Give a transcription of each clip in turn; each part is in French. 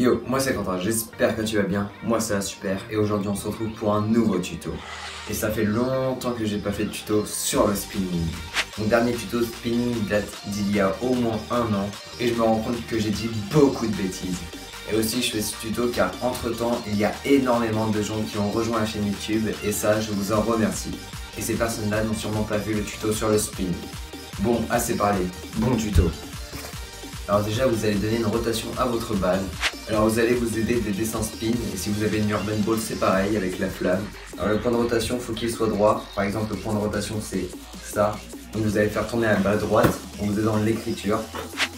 Yo, moi c'est Quentin, j'espère que tu vas bien, moi ça va super et aujourd'hui on se retrouve pour un nouveau tuto. Et ça fait longtemps que j'ai pas fait de tuto sur le spinning. Mon dernier tuto spinning date d'il y a au moins un an et je me rends compte que j'ai dit beaucoup de bêtises. Et aussi je fais ce tuto car entre temps il y a énormément de gens qui ont rejoint la chaîne YouTube et ça je vous en remercie. Et ces personnes-là n'ont sûrement pas vu le tuto sur le spinning. Bon, assez parlé, bon tuto. Alors déjà vous allez donner une rotation à votre balle. Alors vous allez vous aider des dessins spin et si vous avez une urban ball c'est pareil avec la flamme. Alors le point de rotation faut qu'il soit droit, par exemple le point de rotation c'est ça. Donc vous allez faire tourner la balle droite en vous aidant de l'écriture.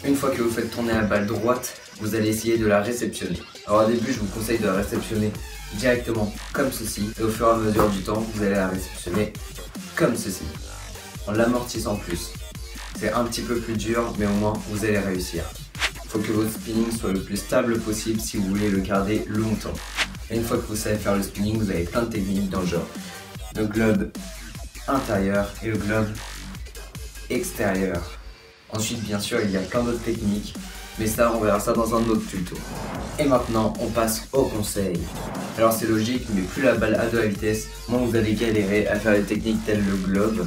Une fois que vous faites tourner la balle droite, vous allez essayer de la réceptionner. Alors au début je vous conseille de la réceptionner directement comme ceci et au fur et à mesure du temps vous allez la réceptionner comme ceci en l'amortissant plus. C'est un petit peu plus dur mais au moins vous allez réussir. Il faut que votre spinning soit le plus stable possible si vous voulez le garder longtemps. Et une fois que vous savez faire le spinning, vous avez plein de techniques dans le genre. Le globe intérieur et le globe extérieur. Ensuite bien sûr il y a plein d'autres techniques, mais ça on verra ça dans un autre tuto. Et maintenant on passe au conseil. Alors c'est logique, mais plus la balle a de la vitesse, moins vous allez galérer à faire des techniques telles le globe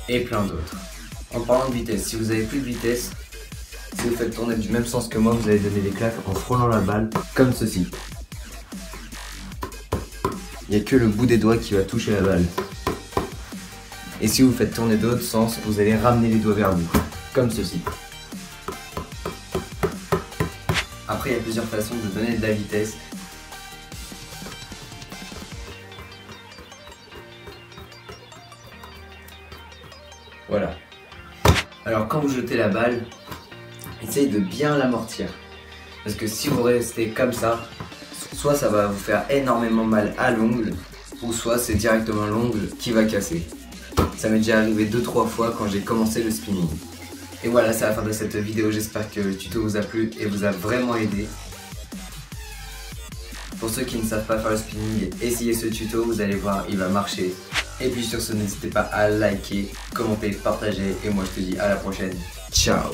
et plein d'autres. En parlant de vitesse, si vous avez plus de vitesse, si vous faites tourner du même sens que moi, vous allez donner des claques en frôlant la balle, comme ceci. Il n'y a que le bout des doigts qui va toucher la balle. Et si vous faites tourner de l'autre sens, vous allez ramener les doigts vers vous, comme ceci. Après, il y a plusieurs façons de donner de la vitesse. Voilà. Alors quand vous jetez la balle, essayez de bien l'amortir. Parce que si vous restez comme ça, soit ça va vous faire énormément mal à l'ongle, ou soit c'est directement l'ongle qui va casser. Ça m'est déjà arrivé 2-3 fois quand j'ai commencé le spinning. Et voilà, c'est la fin de cette vidéo, j'espère que le tuto vous a plu et vous a vraiment aidé. Pour ceux qui ne savent pas faire le spinning, essayez ce tuto, vous allez voir, il va marcher. Et puis sur ce, n'hésitez pas à liker, commenter, partager et moi je te dis à la prochaine. Ciao.